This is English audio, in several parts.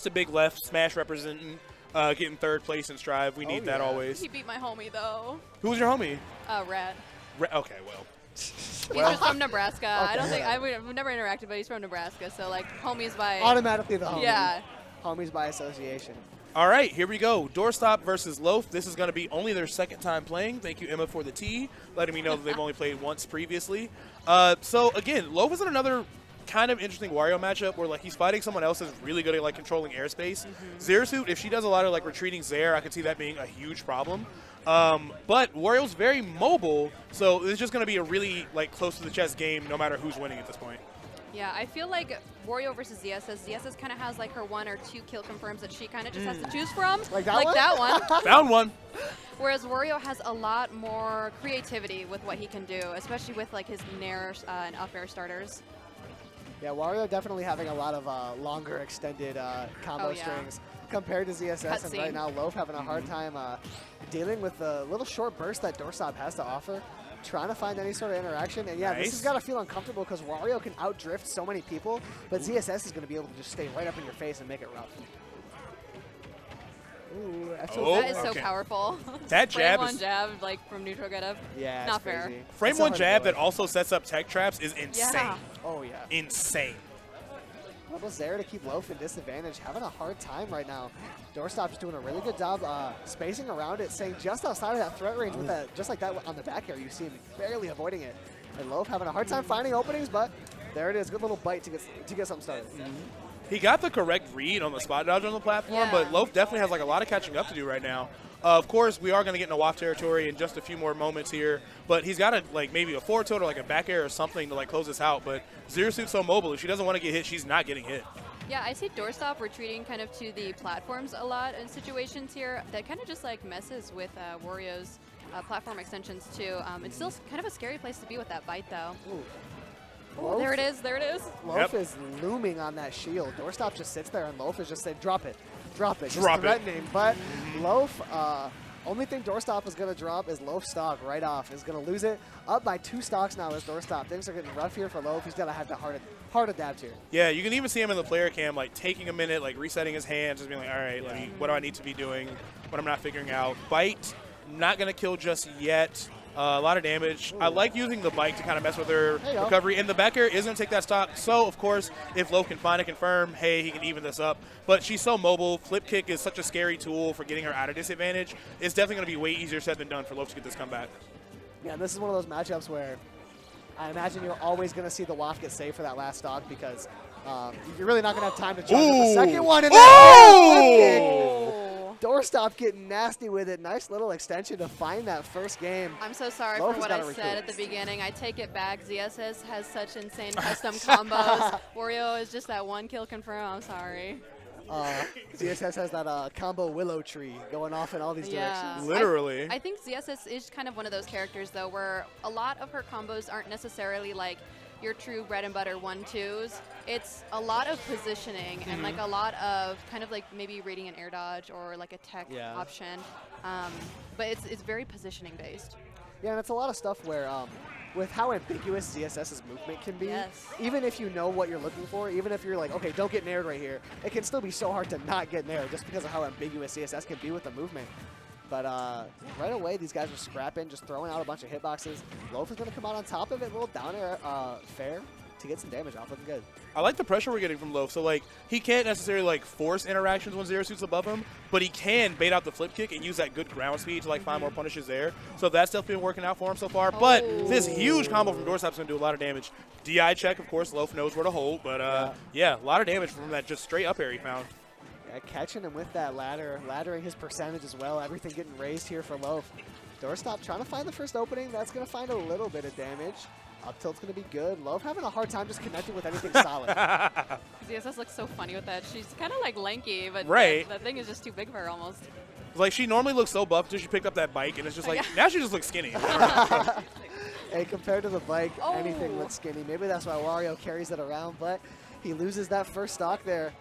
It's a big left smash representing, getting third place in Strive. We need that always. He beat my homie, though. Who's your homie? Rat. Okay, well. He's just from Nebraska. I don't think we've never interacted, but he's from Nebraska. So like homies by automatically the homie. Yeah. Homies by association. All right, here we go. Doorstop versus Loaf. This is going to be only their second time playing. Thank you, Emma, for the tea, letting me know that they've only played once previously. So again, Loaf is in another kind of interesting Wario matchup where like he's fighting someone else that's really good at like controlling airspace. Zerasuit, if she does a lot of like retreating Zer, I could see that being a huge problem. But Wario's very mobile, so it's just going to be a really like close to the chest game no matter who's winning at this point. Yeah, I feel like Wario versus ZSS. ZSS kind of has like her 1 or 2 kill confirms that she kind of just has to choose from. Like that that one. Found one. Whereas Wario has a lot more creativity with what he can do, especially with like his nair and up air starters. Yeah, Wario definitely having a lot of longer extended combo strings compared to ZSS. And right now, Loaf having a hard time dealing with the little short burst that Doorstop has to offer, trying to find any sort of interaction. And yeah, this has got to feel uncomfortable because Wario can outdrift so many people, but ZSS is going to be able to just stay right up in your face and make it rough. Ooh, that is so powerful. That jab one jab like from neutral getup. Yeah, not fair. Frame one jab that also sets up tech traps is insane. Yeah. Oh yeah, insane. What was there to keep Loaf in disadvantage? Having a hard time right now. Doorstop's doing a really good job spacing around it, staying just outside of that threat range with that, just like that on the back air. You see him barely avoiding it. And Loaf having a hard time finding openings, but there it is. Good little bite to get something started. He got the correct read on the spot dodge on the platform, but Loaf definitely has like a lot of catching up to do right now. Of course, we are going to get into WAF territory in just a few more moments here, but he's got like maybe a forward tilt or like a back air or something to like close this out. But Zerasuit's so mobile, if she doesn't want to get hit, she's not getting hit. Yeah, I see Doorstop retreating kind of to the platforms a lot in situations here. That kind of just like messes with Wario's platform extensions too. It's still kind of a scary place to be with that bite though. Ooh. Oh, there it is, there it is. Loaf is looming on that shield. Doorstop just sits there and Loaf is just saying, drop it, drop it, drop just threatening. But Loaf, only thing Doorstop is going to drop is Loaf stock right off. Is going to lose it. Up by 2 stocks now is Doorstop. Things are getting rough here for Loaf. He's going to have to hard adapt here. Yeah, you can even see him in the player cam, like taking a minute, like resetting his hands, just being like, all right, what do I need to be doing? What I'm not figuring out. Bite, not going to kill just yet. A lot of damage. I like using the bike to kind of mess with her recovery. And the back air is going to take that stock. So, of course, if Loaf can find a confirm, hey, he can even this up. But she's so mobile. Flip kick is such a scary tool for getting her out of disadvantage. It's definitely going to be way easier said than done for Loaf to get this comeback. Yeah, this is one of those matchups where I imagine you're always going to see the WAF get saved for that last stock because you're really not going to have time to jump with the second one. And Doorstop getting nasty with it. Nice little extension to find that first game. I'm so sorry for what I said at the beginning. I take it back. ZSS has such insane custom combos. Wario is just that 1 kill confirm. I'm sorry. ZSS has that combo willow tree going off in all these directions. Literally. I think ZSS is kind of one of those characters, though, where a lot of her combos aren't necessarily like your true bread and butter 1-2s. It's a lot of positioning and like a lot of kind of like maybe reading an air dodge or like a tech option. But it's very positioning based. Yeah, and it's a lot of stuff where with how ambiguous ZSS's movement can be, even if you know what you're looking for, even if you're like, okay, don't get nared right here, it can still be so hard to not get nared just because of how ambiguous ZSS can be with the movement. But right away, these guys are scrapping, just throwing out a bunch of hitboxes. Loaf is going to come out on top of it, a little down air fair to get some damage off. Looking good. I like the pressure we're getting from Loaf. So, like, he can't necessarily, like, force interactions when Zerasuit's above him, but he can bait out the flip kick and use that good ground speed to, like, find more punishes there. So that's definitely been working out for him so far. But this huge combo from Doorstop's going to do a lot of damage. DI check, of course, Loaf knows where to hold. But, yeah, a lot of damage from that just straight up air he found. Yeah, catching him with that ladder, laddering his percentage as well. Everything getting raised here for Loaf. Doorstop trying to find the first opening. That's going to find a little bit of damage. Up tilt's going to be good. Loaf having a hard time just connecting with anything solid. ZSS looks so funny with that. She's kind of like lanky, but that thing is just too big for her almost. Like, she normally looks so buff until she picked up that bike, and it's just like, now she just looks skinny. Hey, compared to the bike, anything looks skinny. Maybe that's why Wario carries it around, but he loses that first stock there.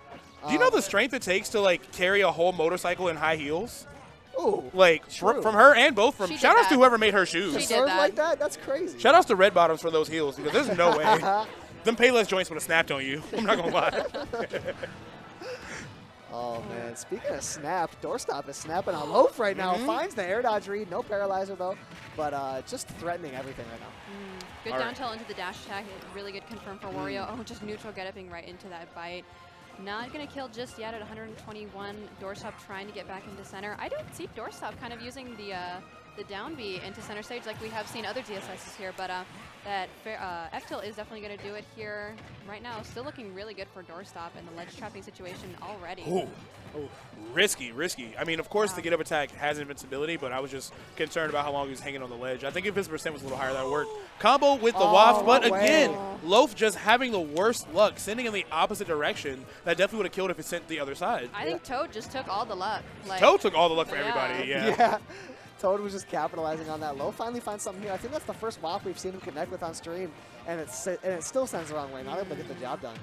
Do you know the strength it takes to, like, carry a whole motorcycle in high heels? Ooh, like, from her and both from. Shout outs to whoever made her shoes. She did that. Like that? That's crazy. Shout outs to Red Bottoms for those heels, because there's no way. Them Payless joints would have snapped on you. I'm not going to lie. And speaking of snap, Doorstop is snapping on Loaf right now. Finds the air dodge read. No paralyzer, though. But just threatening everything right now. Good down tilt into the dash attack. Really good confirm for Wario. Oh, just neutral get-upping right into that bite. Not going to kill just yet at 121. Doorstop trying to get back into center. I don't see Doorstop kind of using the down B into center stage like we have seen other DSSs here, but that F-tilt is definitely going to do it here right now. Still looking really good for Doorstop in the ledge trapping situation already. Ooh. Risky. I mean, of course, the get-up attack has invincibility, but I was just concerned about how long he was hanging on the ledge. I think if his percent was a little higher, that would work. Combo with the waft, but again, Loaf just having the worst luck, sending in the opposite direction. That definitely would have killed if it sent the other side. I think Toad just took all the luck. Like, Toad took all the luck for everybody, yeah. Toad was just capitalizing on that. Low finally finds something here. I think that's the first WAP we've seen him connect with on stream, and it still sends the wrong way. Not able to get the job done.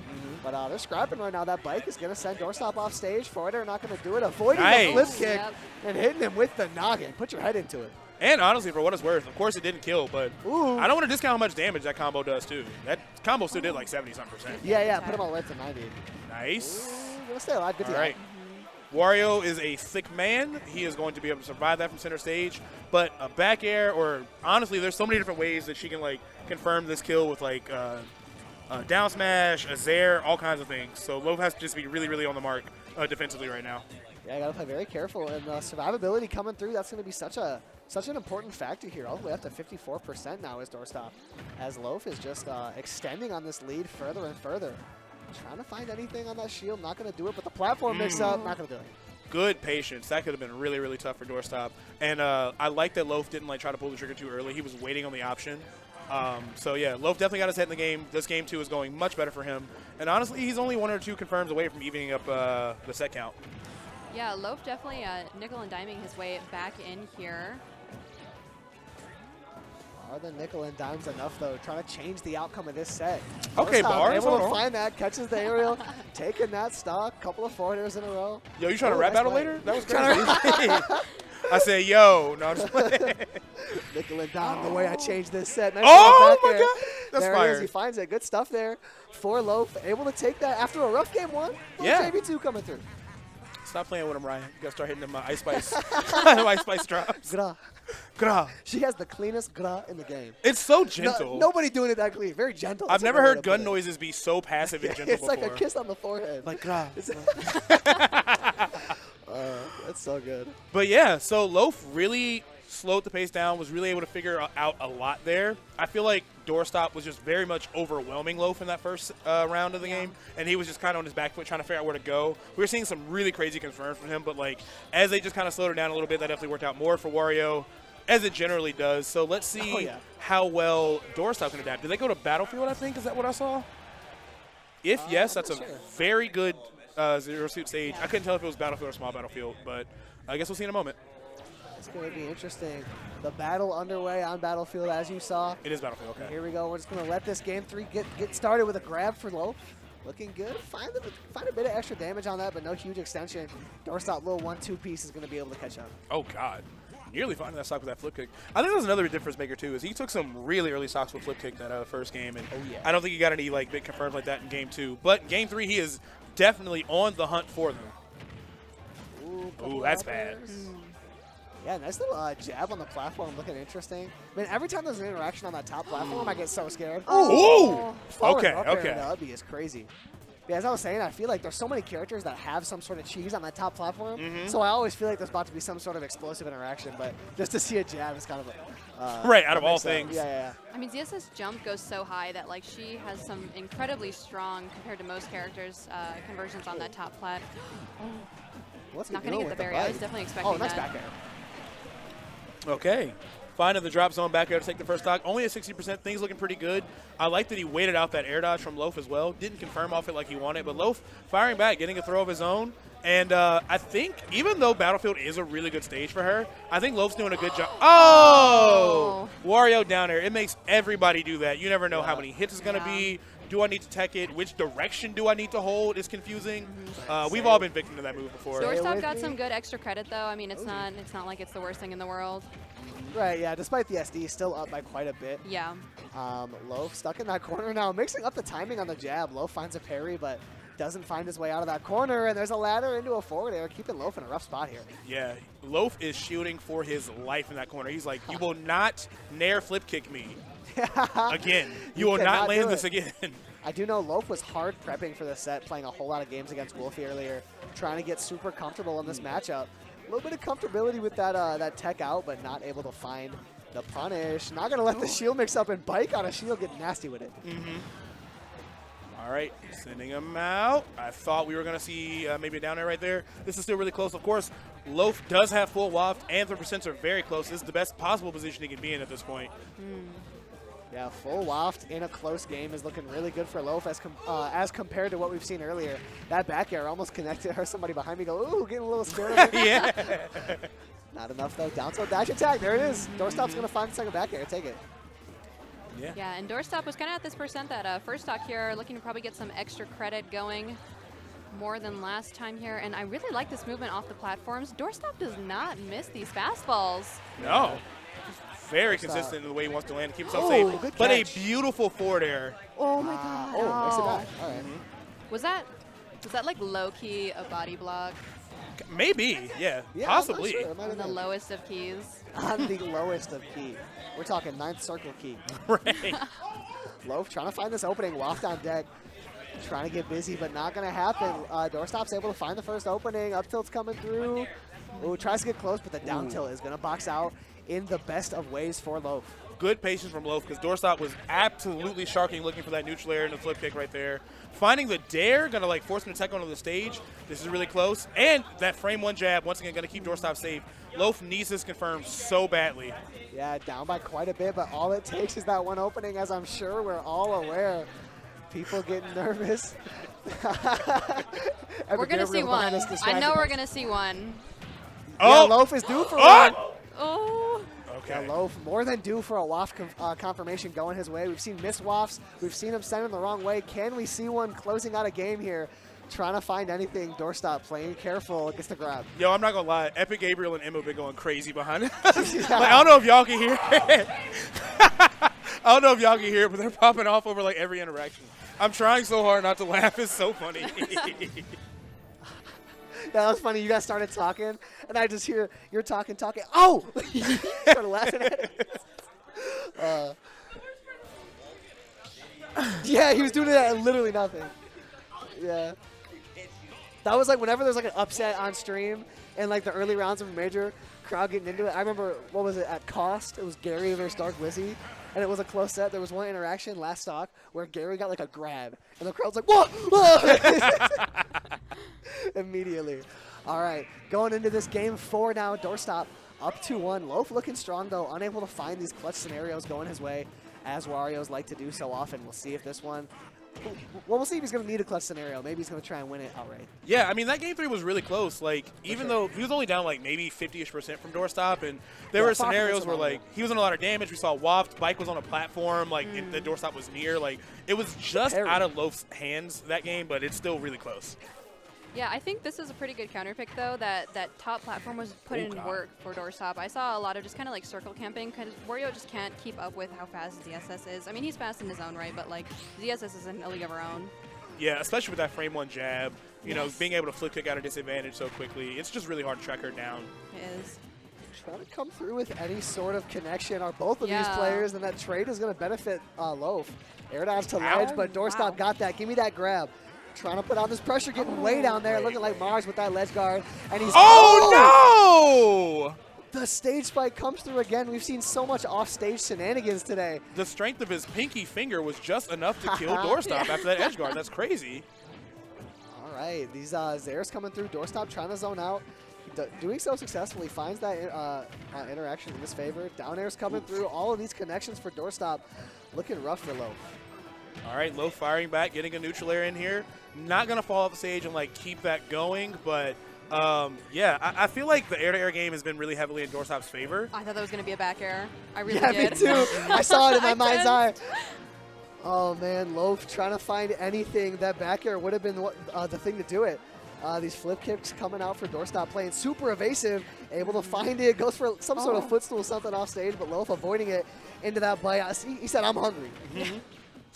But they're scrapping right now. That bike is going to send Doorstop off stage. Forwarder not going to do it. Avoiding the flip kick and hitting him with the noggin. Put your head into it. And honestly, for what it's worth, of course it didn't kill, but I don't want to discount how much damage that combo does, too. That combo still did like 70-some%. Yeah. Put him all the way to 90. Nice. Gonna stay alive. Good all right. Wario is a thick man. He is going to be able to survive that from center stage. But a back air, or honestly, there's so many different ways that she can like confirm this kill with like down smash, a zair, all kinds of things. So Loaf has to just be really, really on the mark defensively right now. Yeah, I gotta play very careful. And survivability coming through, that's gonna be such an important factor here. All the way up to 54% now is Doorstop, as Loaf is just extending on this lead further and further. Trying to find anything on that shield, not going to do it, but the platform mix up, not going to do it. Good patience. That could have been really, really tough for Doorstop. And I like that Loaf didn't like try to pull the trigger too early. He was waiting on the option. So yeah, Loaf definitely got his head in the game. This game 2 is going much better for him. And honestly, he's only 1 or 2 confirms away from evening up the set count. Yeah, Loaf definitely nickel and diming his way back in here. Are the nickel and dimes enough, though? Trying to change the outcome of this set. Okay, Bars. Able to find that, catches the aerial, taking that stock, couple of forwarders in a row. Yo, you trying to rap battle later? That was crazy. I said, yo. No, I'm just playing. Nickel and dime, the way I changed this set. Nice oh, my God. That's there fire. It is. He finds it. Good stuff there for Loaf. Able to take that after a rough game 1. Yeah. JV2 coming through. Stop playing with him, Ryan. You got to start hitting them Ice Spice. Ice Spice drops. Gra. She has the cleanest gra in the game. It's so gentle. Nobody doing it that clean. Very gentle. I've never heard gun noises be so passive and gentle before. It's like a kiss on the forehead. Like gra. That's so good. But yeah, so Loaf really slowed the pace down, was really able to figure out a lot there. I feel like Doorstop was just very much overwhelming Loaf in that first round of the game, and he was just kind of on his back foot trying to figure out where to go. We were seeing some really crazy confirms from him, but like as they just kind of slowed it down a little bit, that definitely worked out more for Wario, as it generally does. So let's see how well Doorstop can adapt. Did they go to Battlefield, I think? Is that what I saw? If yes, that's a very good Zero Suit stage. I couldn't tell if it was Battlefield or Small Battlefield, but I guess we'll see in a moment. It's going to be interesting. The battle underway on Battlefield, as you saw. It is Battlefield, okay. Here we go. We're just going to let this game 3 get started with a grab for Loaf. Looking good. Find a bit of extra damage on that, but no huge extension. Doorstop little 1-2 piece is going to be able to catch up. Oh, God. Nearly finding that stock with that flip kick. I think that was another difference maker, too, is he took some really early stocks with flip kick that first game, and I don't think he got any like big confirms like that in game 2. But in game 3, he is definitely on the hunt for them. Ooh, that's bad. Yeah, nice little jab on the platform, looking interesting. I mean, every time there's an interaction on that top platform, I get so scared. Ooh! Okay. The Ubby is crazy. Yeah, as I was saying, I feel like there's so many characters that have some sort of cheese on that top platform, so I always feel like there's about to be some sort of explosive interaction, but just to see a jab is kind of right, out of all things. Yeah. I mean, ZS's jump goes so high that like she has some incredibly strong, compared to most characters, conversions on that top plat. What's not going to get the barrier. I was definitely expecting nice that. back air. Okay. Finding the drop zone back air to take the first stock. Only at 60%. Things looking pretty good. I like that he waited out that air dodge from Loaf as well. Didn't confirm off it like he wanted, but Loaf firing back, getting a throw of his own. And I think even though Battlefield is a really good stage for her, I think Loaf's doing a good job. Oh! Wario down air. It makes everybody do that. You never know how many hits it's going to be. Do I need to tech it? Which direction do I need to hold? It's confusing. We've all been victim to that move before. Doorstop got some good extra credit, though. I mean, it's not like it's the worst thing in the world. Right, yeah, despite the SD, still up by quite a bit. Yeah. Loaf stuck in that corner now, mixing up the timing on the jab. Loaf finds a parry, but doesn't find his way out of that corner, and there's a ladder into a forward air, keeping Loaf in a rough spot here. Yeah, Loaf is shooting for his life in that corner. He's like, you will not nair flip kick me again. You will not land this again. I do know Loaf was hard prepping for this set, playing a whole lot of games against Wolfie earlier, trying to get super comfortable in this matchup. A little bit of comfortability with that tech out, but not able to find the punish. Not going to let the shield mix up and bike on a shield, get nasty with it. All right, sending him out. I thought we were going to see maybe a down air right there. This is still really close. Of course, Loaf does have full waft, and the percents are very close. This is the best possible position he can be in at this point. Yeah, full waft in a close game is looking really good for Loaf as compared to what we've seen earlier. That back air almost connected. I heard somebody behind me go, ooh, getting a little scared. Yeah. Not enough, though. Down tilt dash attack. There it is. Doorstop's going to find the second back air. Take it. Yeah, and Doorstop was kind of at this percent that first stock here, looking to probably get some extra credit going more than last time here. And I really like this movement off the platforms. Doorstop does not miss these fastballs. No. Very consistent in the way he wants to land to keep himself Oh, safe. good But a catch. beautiful forward air. Oh my god. Oh, makes it back. All right. Was that like low-key a body block? Maybe, yeah, Yeah, possibly. I'm not sure. It might On have the been. lowest of keys. On the lowest of key. We're talking ninth circle key. Right. Loaf trying to find this opening. Waft on deck. Trying to get busy, but not going to happen. Doorstop's able to find the first opening. Up tilt's coming through. Ooh, tries to get close, but the down tilt is going to box out in the best of ways for Loaf. Good patience from Loaf because Doorstop was absolutely sharking looking for that neutral air and the flip kick right there. Finding the dare, going to like force him to tech onto the stage. This is really close. And that frame one jab, once again, going to keep Doorstop safe. Loaf needs this confirmed so badly. Yeah, down by quite a bit, but all it takes is that one opening, as I'm sure we're all aware. People getting nervous. We're going to see one. I know we're going to see one. Yeah, Oh! Loaf is due for one. Oh. Yeah, Okay. Loaf more than due for a waft confirmation going his way. We've seen missed wafts. We've seen him send him the wrong way. Can we see one closing out a game here? Trying to find anything. Doorstop playing careful. Gets the grab. Yo, I'm not going to lie. Epic Gabriel and Emma have been going crazy behind it. Like, I don't know if y'all can hear it. I don't know if y'all can hear it, but they're popping off over like every interaction. I'm trying so hard not to laugh. It's so funny. That was funny. You guys started talking, and I just hear you're talking. Oh! Started laughing at it. Yeah, he was doing it at literally nothing. Yeah. That was like whenever there's like an upset on stream and like the early rounds of a major, crowd getting into it. I remember, what was it, at Cost? It was Gary versus Dark Wizzy, and it was a close set. There was one interaction last stock where Gary got like a grab, and the crowd's like, whoa! Immediately. All right, going into this game 4 now, Doorstop up 2-1. Loaf looking strong, though, unable to find these clutch scenarios going his way, as Wario's like to do so often. We'll see if this one... Well, we'll see if he's going to need a clutch scenario. Maybe he's going to try and win it outright. Yeah, I mean, that game 3 was really close. Like, even though he was only down like maybe 50-ish% from Doorstop, and there were scenarios where like he was in a lot of damage. We saw Waft, Bike was on a platform, like the Doorstop was near. Like, it was just out of Loaf's hands that game, but it's still really close. Yeah, I think this is a pretty good counter pick, though, that top platform was put in work for Doorstop. I saw a lot of just kind of like circle camping, because Wario just can't keep up with how fast ZSS is. I mean, he's fast in his own right, but like ZSS is in a league of our own. Yeah, especially with that frame one jab, you know, being able to flip kick out of disadvantage so quickly. It's just really hard to track her down. It is. Trying to come through with any sort of connection are both of these players, and that trade is going to benefit Loaf. Air dodge to ledge, but Doorstop got that. Give me that grab. Trying to put on this pressure, getting way down there, looking like Mars with that ledge guard. And he's Oh, no! The stage spike comes through again. We've seen so much off-stage shenanigans today. The strength of his pinky finger was just enough to kill Doorstop after that edge guard. That's crazy. All right, these Zairs coming through. Doorstop trying to zone out. Doing so successfully, finds that interaction in his favor. Down air's coming through. All of these connections for Doorstop looking rough for Loaf. All right, Loaf firing back, getting a neutral air in here. Not going to fall off the stage and like keep that going, but yeah, I feel like the air-to-air game has been really heavily in Doorstop's favor. I thought that was going to be a back air. I really Yeah, did. me too. I saw it in my mind's eye. Oh, man, Loaf trying to find anything. That back air would have been the thing to do it. These flip kicks coming out for Doorstop, playing super evasive, able to find it, goes for some sort of footstool, something off stage, but Loaf avoiding it into that bite. He said, I'm hungry.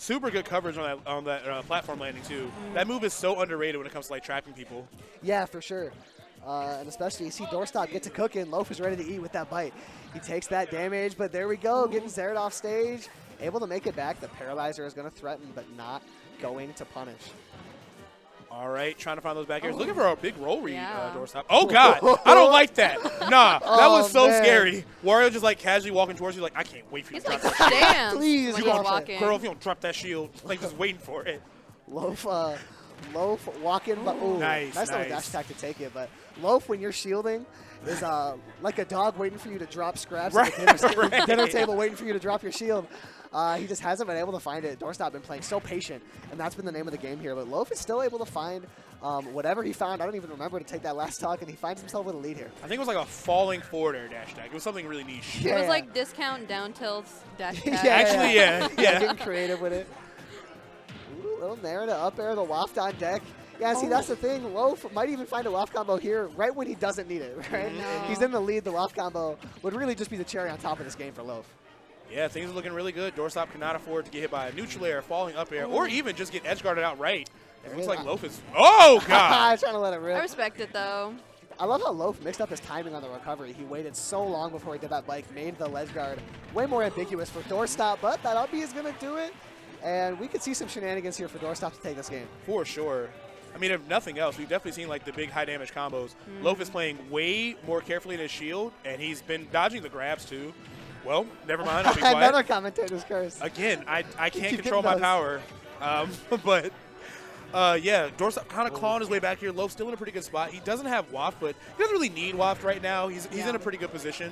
Super good coverage on that platform landing too. That move is so underrated when it comes to like trapping people. Yeah, for sure. And especially you see Doorstop get to cooking. Loaf is ready to eat with that bite. He takes that damage, but there we go, getting Zered off stage. Able to make it back. The Paralyzer is going to threaten, but not going to punish. All right, trying to find those back airs. Looking for a big roll read, Yeah. Doorstop. Oh, God. I don't like that. Nah, that was so man. scary. Wario just, like, casually walking towards you like, I can't wait for you He's to like drop that shield. stands Please, when you he's want that. walking. Girl, if you don't drop that shield, like, just waiting for it. Loaf walking. Ooh, Nice, little nice. dash attack to take it, but Loaf, when you're shielding, is like a dog waiting for you to drop scraps at the dinner table, waiting for you to drop your shield. He just hasn't been able to find it. Doorstop been playing so patient, and that's been the name of the game here. But Loaf is still able to find whatever he found. I don't even remember to take that last talk, and he finds himself with a lead here. I think it was like a falling forward air dash attack. It was something really niche. It was like discount down tilts dash attack. Actually, yeah. Getting creative with it. Ooh, little nair to up air, the waft on deck. Yeah, see, that's the thing. Loaf might even find a waft combo here right when he doesn't need it, right? No. He's in the lead. The waft combo would really just be the cherry on top of this game for Loaf. Yeah, things are looking really good. Doorstop cannot afford to get hit by a neutral air, falling up air, or even just get edge guarded outright. It looks like Loaf is. Oh, God. Trying to let it rip. I respect it though. I love how Loaf mixed up his timing on the recovery. He waited so long before he did that bike, made the ledge guard way more ambiguous for Doorstop, but that up B is going to do it. And we could see some shenanigans here for Doorstop to take this game. For sure. I mean, if nothing else, we've definitely seen like the big high damage combos. Loaf is playing way more carefully in his shield, and he's been dodging the grabs too. Well, never mind. I'll be quiet. Another commentator's curse. Again, I can't Keep control getting my those. power. But yeah, Doorstop kind of clawing his way back here. Loaf still in a pretty good spot. He doesn't have Waft, but he doesn't really need Waft right now. He's in a pretty good position.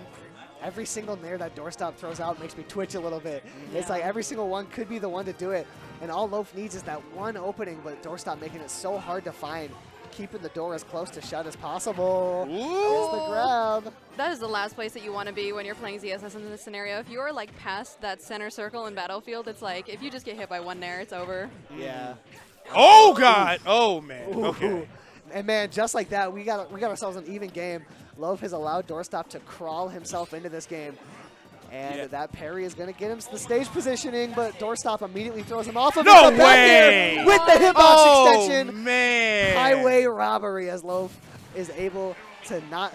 Every single nair that Doorstop throws out makes me twitch a little bit. It's like every single one could be the one to do it. And all Loaf needs is that one opening, but Doorstop making it so hard to find, keeping the door as close to shut as possible. Ooh. Here's the grab. That is the last place that you want to be when you're playing ZSS in this scenario. If you're like past that center circle in Battlefield, it's like if you just get hit by one nair, it's over. Yeah. Oh, God. Oh, man. Ooh. Okay. And man, just like that, we got ourselves an even game. Loaf has allowed Doorstop to crawl himself into this game. And that parry is going to get him to the stage positioning, but Doorstop immediately throws him off of it. No But back way! here with the hitbox Oh, extension. man. Highway robbery as Loaf is able to not